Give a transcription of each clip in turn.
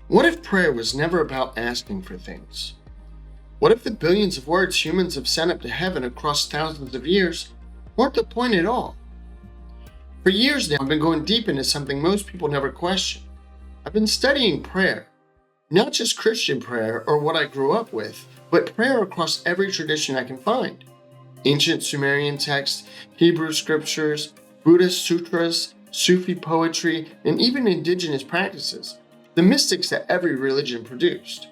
What if prayer was never about asking for things? What if the billions of words humans have sent up to heaven across thousands of years weren't the point at all? For years now, I've been going deep into something most people never question. I've been studying prayer, not just Christian prayer or what I grew up with, but prayer across every tradition I can find. Ancient Sumerian texts, Hebrew scriptures, Buddhist sutras, Sufi poetry, and even indigenous practices, the mystics that every religion produced.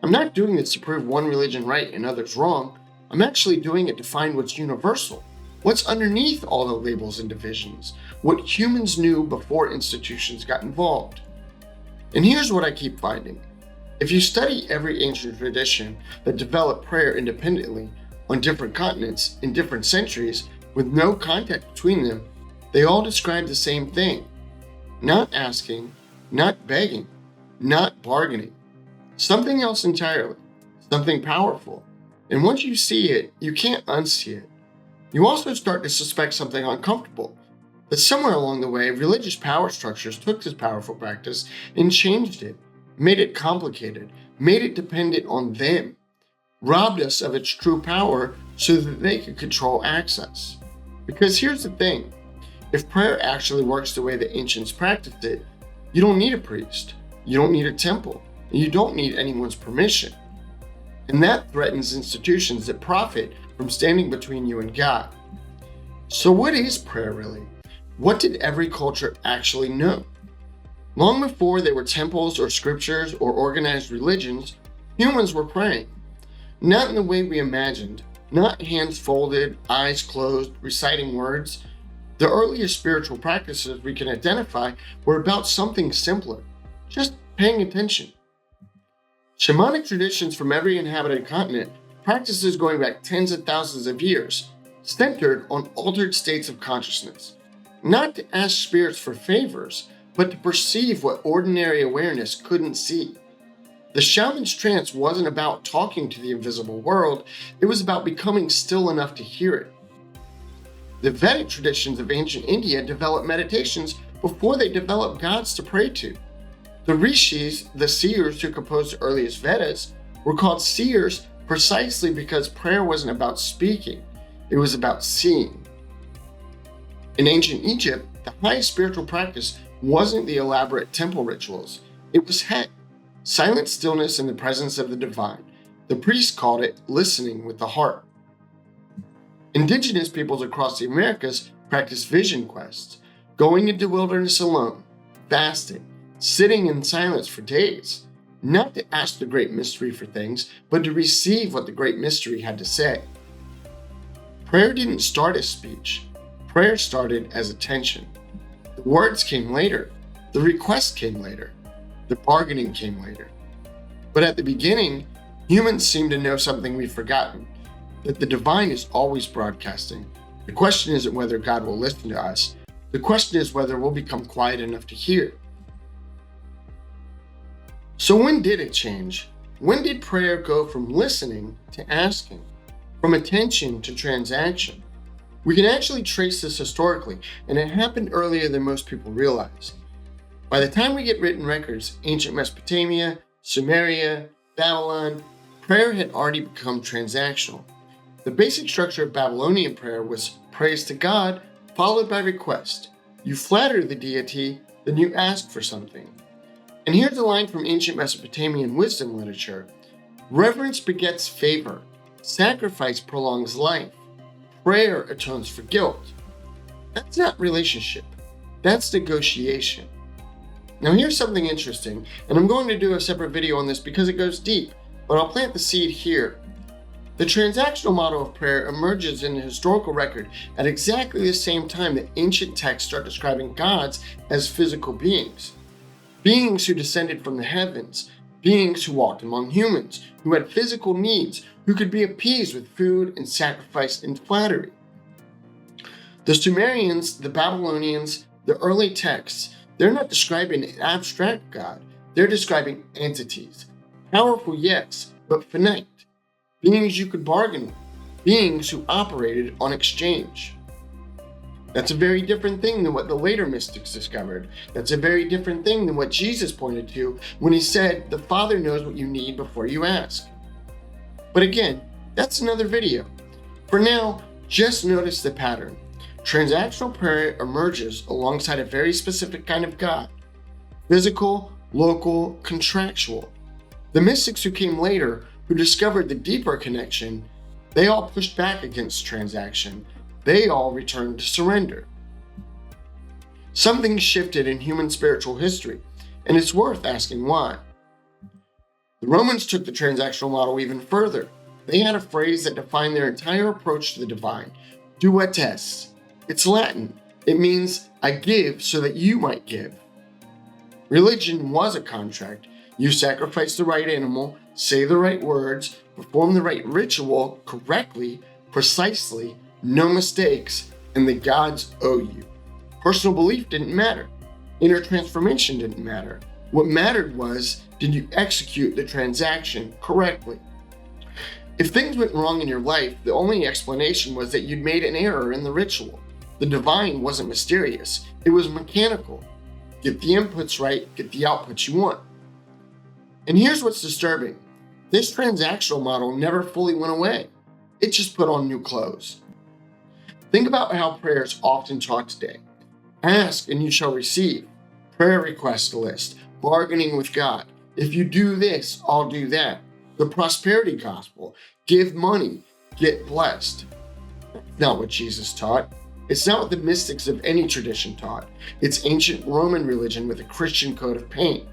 I'm not doing this to prove one religion right and others wrong. I'm actually doing it to find what's universal, what's underneath all the labels and divisions, what humans knew before institutions got involved. And here's what I keep finding. If you study every ancient tradition that developed prayer independently on different continents in different centuries with no contact between them, they all describe the same thing. Not asking, not begging, not bargaining. Something else entirely, something powerful. And once you see it, you can't unsee it. You also start to suspect something uncomfortable, that somewhere along the way, religious power structures took this powerful practice and changed it, made it complicated, made it dependent on them, robbed us of its true power so that they could control access. Because here's the thing, if prayer actually works the way the ancients practiced it, you don't need a priest, you don't need a temple, and you don't need anyone's permission. And that threatens institutions that profit from standing between you and God. So what is prayer really? What did every culture actually know? Long before there were temples or scriptures or organized religions, humans were praying. Not in the way we imagined, not hands folded, eyes closed, reciting words. The earliest spiritual practices we can identify were about something simpler, just paying attention. Shamanic traditions from every inhabited continent, practices going back tens of thousands of years, centered on altered states of consciousness. Not to ask spirits for favors, but to perceive what ordinary awareness couldn't see. The shaman's trance wasn't about talking to the invisible world, it was about becoming still enough to hear it. The Vedic traditions of ancient India developed meditations before they developed gods to pray to. The rishis, the seers who composed the earliest Vedas, were called seers precisely because prayer wasn't about speaking, it was about seeing. In ancient Egypt, the highest spiritual practice wasn't the elaborate temple rituals, it was het, silent stillness in the presence of the divine. The priests called it listening with the heart. Indigenous peoples across the Americas practiced vision quests, going into wilderness alone, fasting, sitting in silence for days, not to ask the great mystery for things, but to receive what the great mystery had to say. Prayer didn't start as speech. Prayer started as attention. The words came later. The request came later. The bargaining came later. But at the beginning, humans seem to know something we've forgotten, that the divine is always broadcasting. The question isn't whether God will listen to us. The question is whether we'll become quiet enough to hear. So when did it change? When did prayer go from listening to asking? From attention to transaction? We can actually trace this historically, and it happened earlier than most people realize. By the time we get written records, ancient Mesopotamia, Sumeria, Babylon, prayer had already become transactional. The basic structure of Babylonian prayer was praise to God, followed by request. You flatter the deity, then you ask for something. And here's a line from ancient Mesopotamian wisdom literature. Reverence begets favor. Sacrifice prolongs life. Prayer atones for guilt. That's not relationship. That's negotiation. Now here's something interesting, and I'm going to do a separate video on this because it goes deep, but I'll plant the seed here. The transactional model of prayer emerges in the historical record at exactly the same time that ancient texts start describing gods as physical beings. Beings who descended from the heavens, beings who walked among humans, who had physical needs, who could be appeased with food and sacrifice and flattery. The Sumerians, the Babylonians, the early texts, they're not describing an abstract God, they're describing entities. Powerful, yes, but finite. Beings you could bargain with, beings who operated on exchange. That's a very different thing than what the later mystics discovered. That's a very different thing than what Jesus pointed to when he said, the Father knows what you need before you ask. But again, that's another video. For now, just notice the pattern. Transactional prayer emerges alongside a very specific kind of God. Physical, local, contractual. The mystics who came later, who discovered the deeper connection, they all pushed back against transaction. They all returned to surrender. Something shifted in human spiritual history, and it's worth asking why. The Romans took the transactional model even further. They had a phrase that defined their entire approach to the divine, duetes. It's Latin. It means, I give so that you might give. Religion was a contract. You sacrifice the right animal, say the right words, perform the right ritual correctly, precisely, no mistakes, and the gods owe you. Personal belief didn't matter. Inner transformation didn't matter. What mattered was, did you execute the transaction correctly? If things went wrong in your life, the only explanation was that you'd made an error in the ritual. The divine wasn't mysterious. It was mechanical. Get the inputs right, get the outputs you want. And here's what's disturbing. This transactional model never fully went away. It just put on new clothes. Think about how prayer is often taught today. Ask and you shall receive. Prayer request list. Bargaining with God. If you do this, I'll do that. The prosperity gospel. Give money. Get blessed. That's not what Jesus taught. It's not what the mystics of any tradition taught. It's ancient Roman religion with a Christian coat of paint.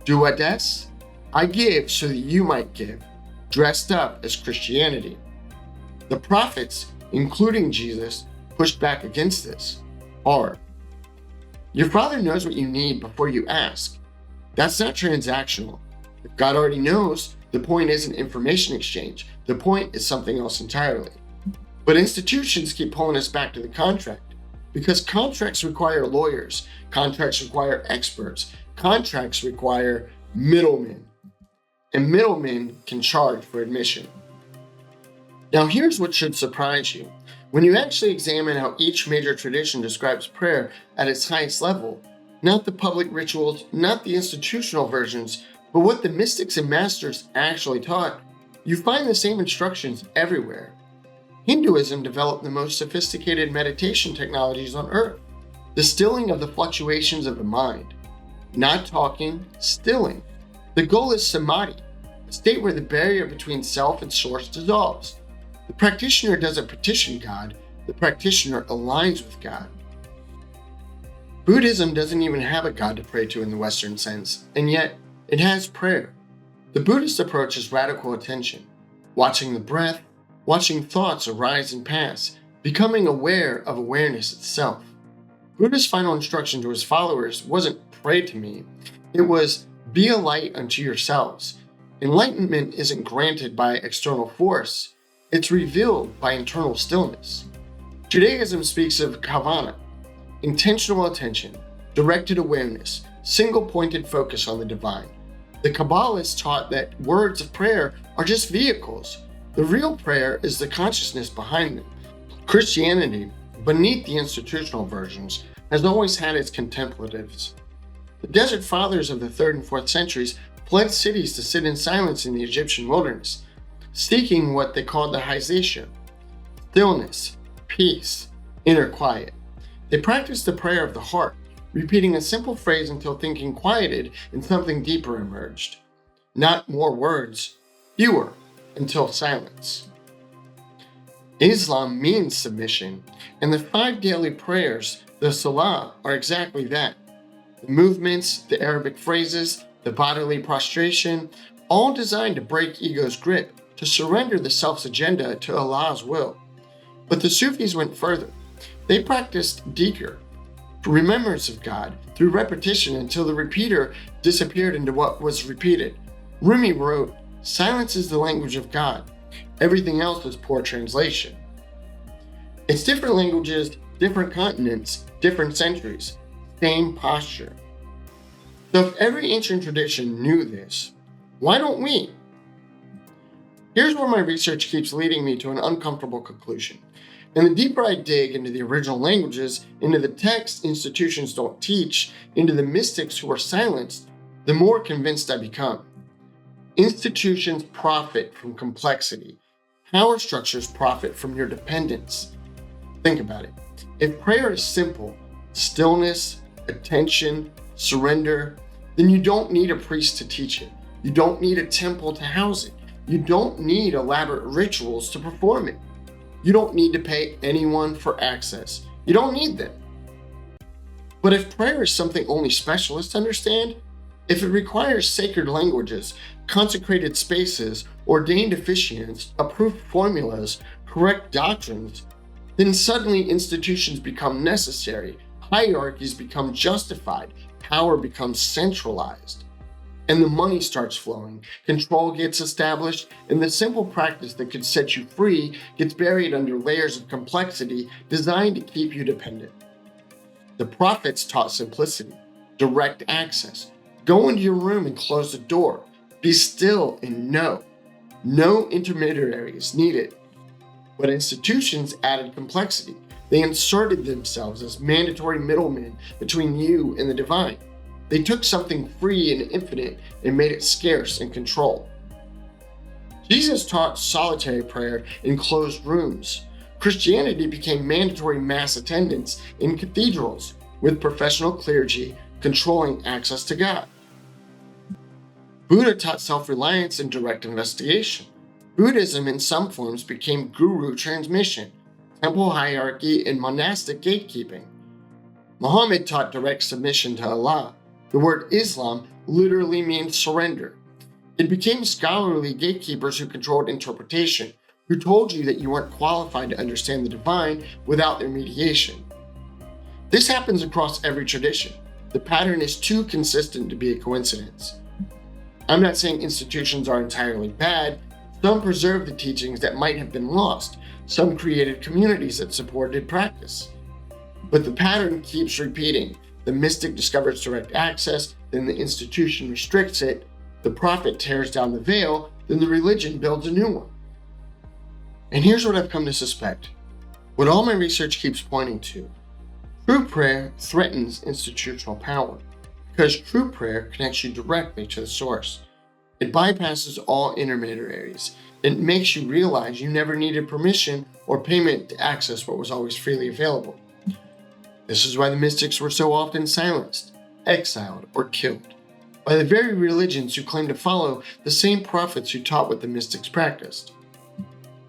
Duetes? I give so that you might give. Dressed up as Christianity. The prophets, including Jesus, pushed back against this hard. Your Father knows what you need before you ask. That's not transactional. If God already knows, the point isn't information exchange. The point is something else entirely. But institutions keep pulling us back to the contract because contracts require lawyers, contracts require experts, contracts require middlemen, and middlemen can charge for admission. Now here's what should surprise you. When you actually examine how each major tradition describes prayer at its highest level, not the public rituals, not the institutional versions, but what the mystics and masters actually taught, you find the same instructions everywhere. Hinduism developed the most sophisticated meditation technologies on earth, the stilling of the fluctuations of the mind. Not talking, stilling. The goal is samadhi, a state where the barrier between self and source dissolves. The practitioner doesn't petition God, the practitioner aligns with God. Buddhism doesn't even have a God to pray to in the Western sense, and yet it has prayer. The Buddhist approach is radical attention, watching the breath, watching thoughts arise and pass, becoming aware of awareness itself. Buddha's final instruction to his followers wasn't pray to me, it was be a light unto yourselves. Enlightenment isn't granted by external force, it's revealed by internal stillness. Judaism speaks of kavana, intentional attention, directed awareness, single-pointed focus on the divine. The Kabbalists taught that words of prayer are just vehicles. The real prayer is the consciousness behind them. Christianity, beneath the institutional versions, has always had its contemplatives. The Desert Fathers of the 3rd and 4th centuries fled cities to sit in silence in the Egyptian wilderness, seeking what they called the haizisha, stillness, peace, inner quiet. They practiced the prayer of the heart, repeating a simple phrase until thinking quieted and something deeper emerged. Not more words, fewer, until silence. Islam means submission, and the 5 daily prayers, the Salah, are exactly that. The movements, the Arabic phrases, the bodily prostration, all designed to break ego's grip, to surrender the self's agenda to Allah's will. But the Sufis went further. They practiced dhikr, remembrance of God, through repetition until the repeater disappeared into what was repeated. Rumi wrote, "Silence is the language of God. Everything else is poor translation." It's different languages, different continents, different centuries, same posture. So if every ancient tradition knew this, why don't we? Here's where my research keeps leading me to an uncomfortable conclusion. And the deeper I dig into the original languages, into the texts institutions don't teach, into the mystics who are silenced, the more convinced I become. Institutions profit from complexity. Power structures profit from your dependence. Think about it. If prayer is simple, stillness, attention, surrender, then you don't need a priest to teach it. You don't need a temple to house it. You don't need elaborate rituals to perform it. You don't need to pay anyone for access. You don't need them. But if prayer is something only specialists understand, if it requires sacred languages, consecrated spaces, ordained officiants, approved formulas, correct doctrines, then suddenly institutions become necessary, hierarchies become justified, power becomes centralized, and the money starts flowing, control gets established, and the simple practice that could set you free gets buried under layers of complexity designed to keep you dependent. The prophets taught simplicity, direct access. Go into your room and close the door. Be still and know. No intermediaries needed. But institutions added complexity. They inserted themselves as mandatory middlemen between you and the divine. They took something free and infinite and made it scarce and controlled. Jesus taught solitary prayer in closed rooms. Christianity became mandatory mass attendance in cathedrals, with professional clergy controlling access to God. Buddha taught self-reliance and direct investigation. Buddhism in some forms became guru transmission, temple hierarchy, and monastic gatekeeping. Muhammad taught direct submission to Allah. The word Islam literally means surrender. It became scholarly gatekeepers who controlled interpretation, who told you that you weren't qualified to understand the divine without their mediation. This happens across every tradition. The pattern is too consistent to be a coincidence. I'm not saying institutions are entirely bad. Some preserved the teachings that might have been lost. Some created communities that supported practice. But the pattern keeps repeating. The mystic discovers direct access, then the institution restricts it. The prophet tears down the veil, then the religion builds a new one. And here's what I've come to suspect. What all my research keeps pointing to. True prayer threatens institutional power, because true prayer connects you directly to the source. It bypasses all intermediaries. It makes you realize you never needed permission or payment to access what was always freely available. This is why the mystics were so often silenced, exiled, or killed, by the very religions who claimed to follow the same prophets who taught what the mystics practiced.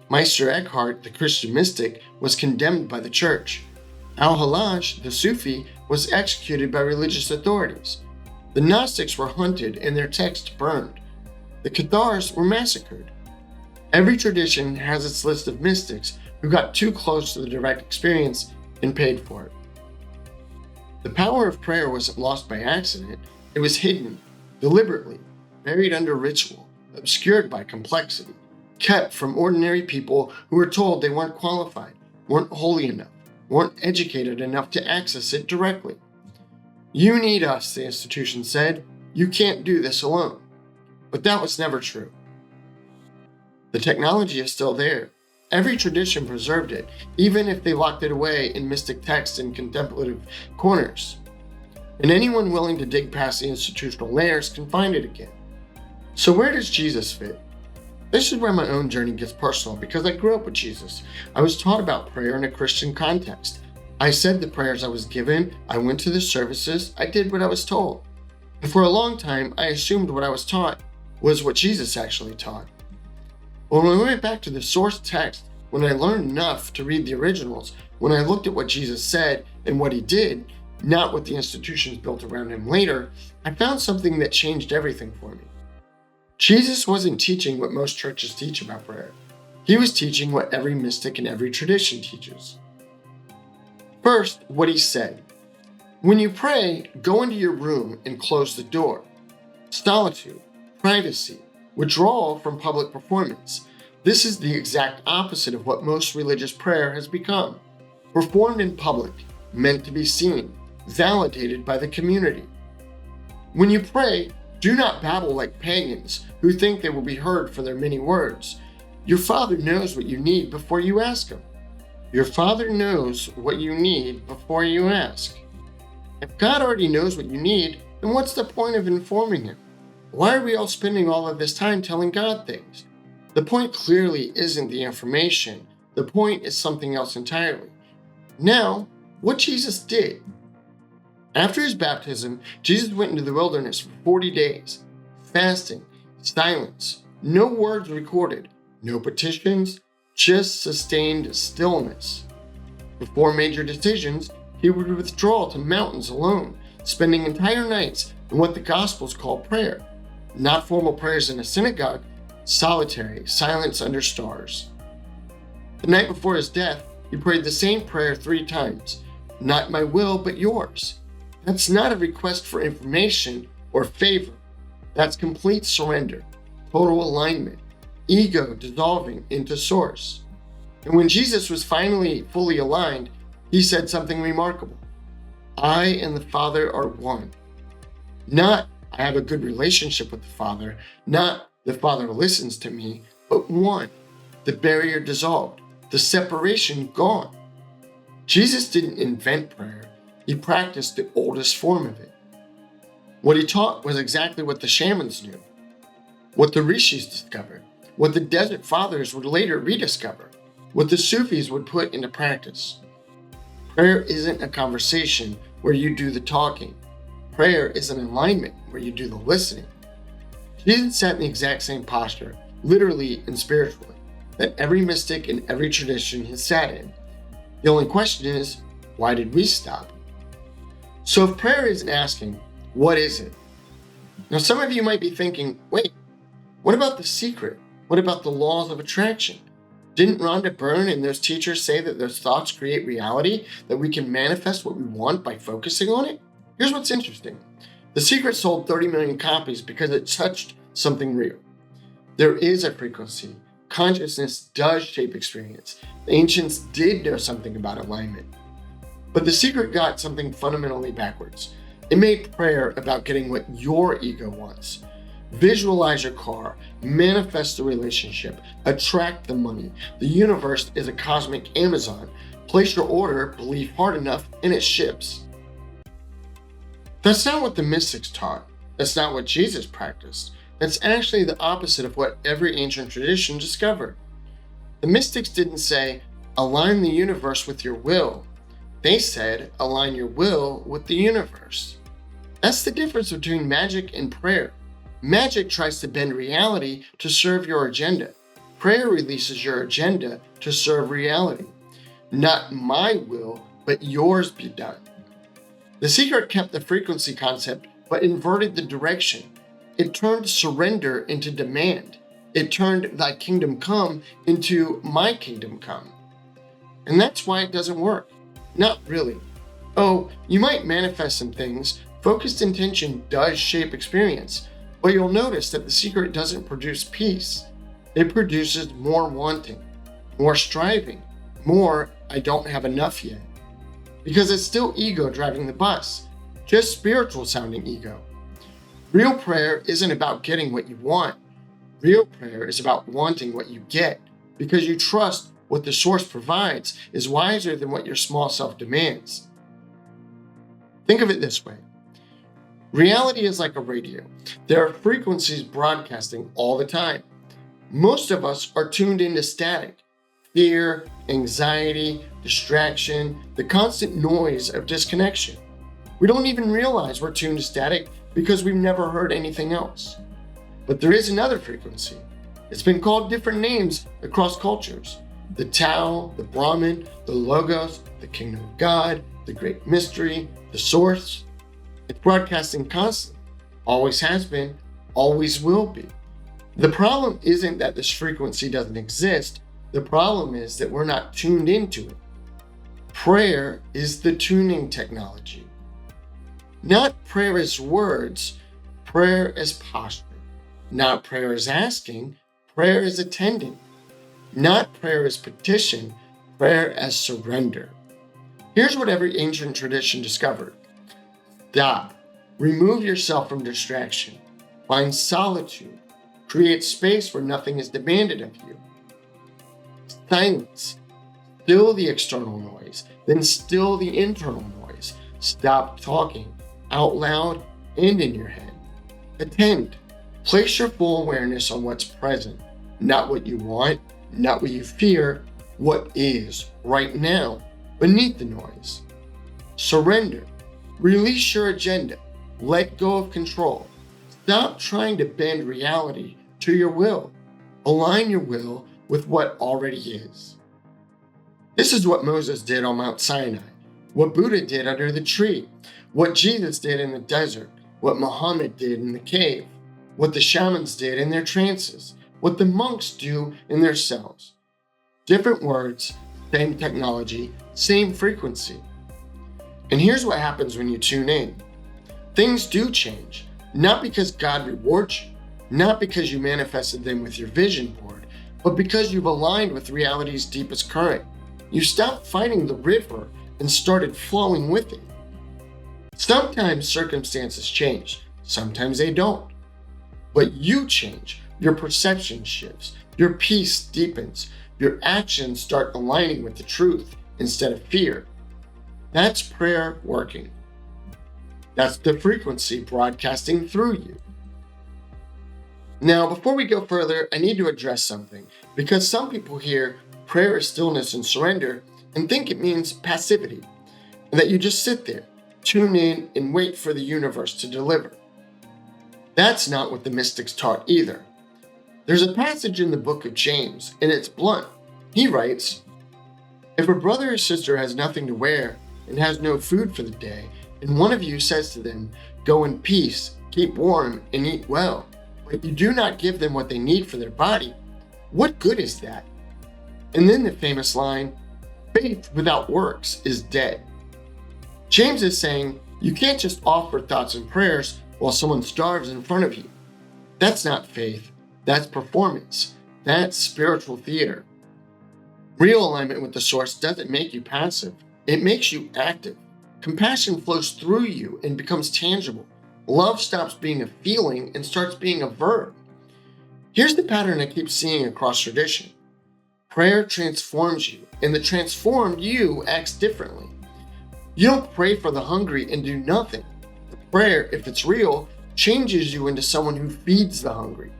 Meister Eckhart, the Christian mystic, was condemned by the church. Al-Hallaj, the Sufi, was executed by religious authorities. The Gnostics were hunted and their texts burned. The Cathars were massacred. Every tradition has its list of mystics who got too close to the direct experience and paid for it. The power of prayer wasn't lost by accident. It was hidden, deliberately, buried under ritual, obscured by complexity, kept from ordinary people who were told they weren't qualified, weren't holy enough, weren't educated enough to access it directly. You need us, the institution said. You can't do this alone. But that was never true. The technology is still there. Every tradition preserved it, even if they locked it away in mystic texts and contemplative corners. And anyone willing to dig past the institutional layers can find it again. So where does Jesus fit? This is where my own journey gets personal, because I grew up with Jesus. I was taught about prayer in a Christian context. I said the prayers I was given, I went to the services, I did what I was told. And for a long time, I assumed what I was taught was what Jesus actually taught. But when I went back to the source text, when I learned enough to read the originals, when I looked at what Jesus said and what he did, not what the institutions built around him later, I found something that changed everything for me. Jesus wasn't teaching what most churches teach about prayer. He was teaching what every mystic and every tradition teaches. First, what he said. When you pray, go into your room and close the door. Solitude, privacy, withdrawal from public performance. This is the exact opposite of what most religious prayer has become. Performed in public, meant to be seen, validated by the community. When you pray, do not babble like pagans who think they will be heard for their many words. Your Father knows what you need before you ask him. Your Father knows what you need before you ask. If God already knows what you need, then what's the point of informing Him? Why are we all spending all of this time telling God things? The point clearly isn't the information. The point is something else entirely. Now, what Jesus did. After his baptism, Jesus went into the wilderness for 40 days, fasting, silence, no words recorded, no petitions, just sustained stillness. Before major decisions, he would withdraw to mountains alone, spending entire nights in what the Gospels call prayer. Not formal prayers in a synagogue, solitary, silence under stars. The night before his death, he prayed the same prayer 3 times. Not my will, but yours. That's not a request for information or favor. That's complete surrender, total alignment, ego dissolving into source. And when Jesus was finally fully aligned, he said something remarkable. I and the Father are one. Not, I have a good relationship with the Father, not the Father listens to me, but one. The barrier dissolved, the separation gone. Jesus didn't invent prayer, he practiced the oldest form of it. What he taught was exactly what the shamans knew, what the rishis discovered, what the desert fathers would later rediscover, what the Sufis would put into practice. Prayer isn't a conversation where you do the talking. Prayer is an alignment where you do the listening. Jesus sat in the exact same posture, literally and spiritually, that every mystic in every tradition has sat in. The only question is, why did we stop? So if prayer isn't asking, what is it? Now some of you might be thinking, wait, what about the secret? What about the laws of attraction? Didn't Rhonda Byrne and those teachers say that those thoughts create reality, that we can manifest what we want by focusing on it? Here's what's interesting. The Secret sold 30 million copies because it touched something real. There is a frequency. Consciousness does shape experience. The ancients did know something about alignment. But The Secret got something fundamentally backwards. It made prayer about getting what your ego wants. Visualize your car, manifest the relationship, attract the money. The universe is a cosmic Amazon. Place your order, believe hard enough, and it ships. That's not what the mystics taught. That's not what Jesus practiced. That's actually the opposite of what every ancient tradition discovered. The mystics didn't say, align the universe with your will. They said, align your will with the universe. That's the difference between magic and prayer. Magic tries to bend reality to serve your agenda. Prayer releases your agenda to serve reality. Not my will, but yours be done. The Secret kept the frequency concept, but inverted the direction. It turned surrender into demand. It turned thy kingdom come into my kingdom come. And that's why it doesn't work. Not really. Oh, you might manifest some things. Focused intention does shape experience. But you'll notice that The Secret doesn't produce peace. It produces more wanting, more striving, more I don't have enough yet. Because it's still ego driving the bus, just spiritual sounding ego. Real prayer isn't about getting what you want. Real prayer is about wanting what you get, because you trust what the source provides is wiser than what your small self demands. Think of it this way. Reality is like a radio. There are frequencies broadcasting all the time. Most of us are tuned into static. Fear, anxiety, distraction, the constant noise of disconnection. We don't even realize we're tuned to static because we've never heard anything else. But there is another frequency. It's been called different names across cultures. The Tao, the Brahman, the Logos, the Kingdom of God, the Great Mystery, the Source. It's broadcasting constantly, always has been, always will be. The problem isn't that this frequency doesn't exist. The problem is that we're not tuned into it. Prayer is the tuning technology. Not prayer as words, prayer as posture. Not prayer as asking, prayer as attending. Not prayer as petition, prayer as surrender. Here's what every ancient tradition discovered. Stop. Remove yourself from distraction. Find solitude. Create space where nothing is demanded of you. Silence. Still the external noise, then still the internal noise. Stop talking out loud and in your head. Attend. Place your full awareness on what's present, not what you want, not what you fear, what is right now beneath the noise. Surrender. Release your agenda. Let go of control. Stop trying to bend reality to your will. Align your will with what already is. This is what Moses did on Mount Sinai, what Buddha did under the tree, what Jesus did in the desert, what Muhammad did in the cave, what the shamans did in their trances, what the monks do in their cells. Different words, same technology, same frequency. And here's what happens when you tune in. Things do change, not because God rewards you, not because you manifested them with your vision board, but because you've aligned with reality's deepest current. You stopped fighting the river and started flowing with it. Sometimes circumstances change, sometimes they don't. But you change, your perception shifts, your peace deepens, your actions start aligning with the truth instead of fear. That's prayer working. That's the frequency broadcasting through you. Now, before we go further, I need to address something, because some people hear prayer is stillness and surrender and think it means passivity, and that you just sit there, tune in, and wait for the universe to deliver. That's not what the mystics taught either. There's a passage in the book of James, and it's blunt. He writes, "If a brother or sister has nothing to wear and has no food for the day, and one of you says to them, 'Go in peace, keep warm, and eat well,' but you do not give them what they need for their body, what good is that?" And then the famous line, "Faith without works is dead." James is saying you can't just offer thoughts and prayers while someone starves in front of you. That's not faith, that's performance, that's spiritual theater. Real alignment with the source doesn't make you passive, it makes you active. Compassion flows through you and becomes tangible. Love stops being a feeling and starts being a verb. Here's the pattern I keep seeing across tradition. Prayer transforms you, and the transformed you acts differently. You don't pray for the hungry and do nothing. The prayer, if it's real, changes you into someone who feeds the hungry.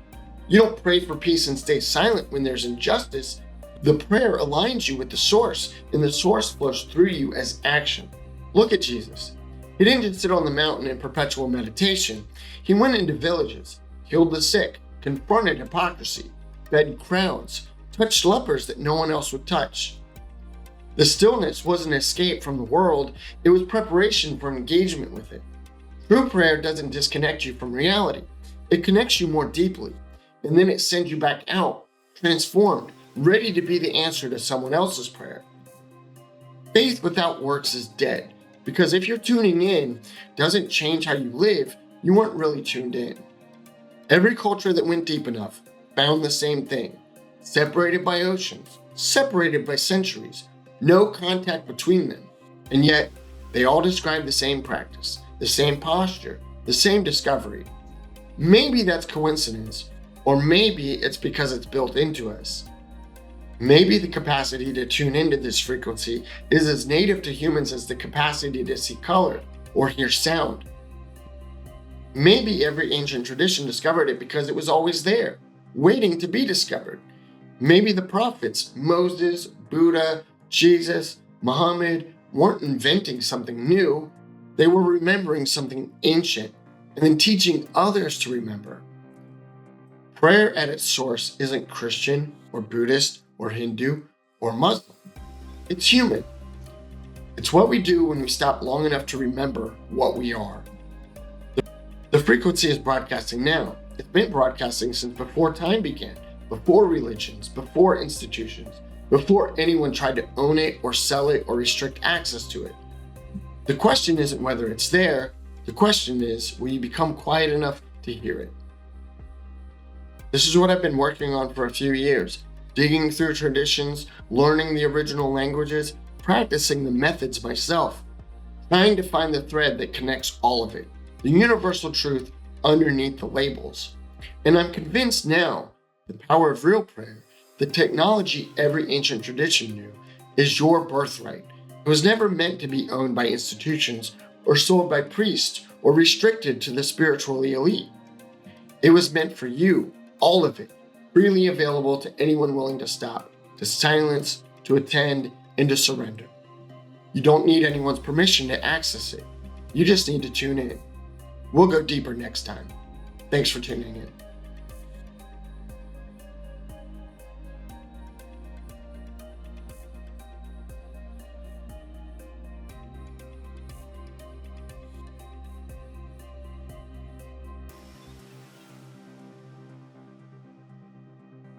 You don't pray for peace and stay silent when there's injustice. The prayer aligns you with the source, and the source flows through you as action. Look at Jesus. He didn't just sit on the mountain in perpetual meditation. He went into villages, healed the sick, confronted hypocrisy, fed crowds, touched lepers that no one else would touch. The stillness wasn't escape from the world, it was preparation for engagement with it. True prayer doesn't disconnect you from reality, it connects you more deeply, and then it sends you back out, transformed, ready to be the answer to someone else's prayer. Faith without works is dead, because if you're tuning in doesn't change how you live, you weren't really tuned in. Every culture that went deep enough found the same thing. Separated by oceans, separated by centuries, no contact between them, and yet they all describe the same practice, the same posture, the same discovery. Maybe that's coincidence, or maybe it's because it's built into us. Maybe the capacity to tune into this frequency is as native to humans as the capacity to see color or hear sound. Maybe every ancient tradition discovered it because it was always there, waiting to be discovered. Maybe the prophets, Moses, Buddha, Jesus, Muhammad, weren't inventing something new. They were remembering something ancient and then teaching others to remember. Prayer at its source isn't Christian or Buddhist or Hindu or Muslim. It's human. It's what we do when we stop long enough to remember what we are. The frequency is broadcasting now. It's been broadcasting since before time began, before religions, before institutions, before anyone tried to own it or sell it or restrict access to it. The question isn't whether it's there, the question is, will you become quiet enough to hear it? This is what I've been working on for a few years, digging through traditions, learning the original languages, practicing the methods myself, trying to find the thread that connects all of it, the universal truth underneath the labels. And I'm convinced now the power of real prayer, the technology every ancient tradition knew, is your birthright. It was never meant to be owned by institutions or sold by priests or restricted to the spiritually elite. It was meant for you, all of it, freely available to anyone willing to stop, to silence, to attend, and to surrender. You don't need anyone's permission to access it. You just need to tune in. We'll go deeper next time. Thanks for tuning in.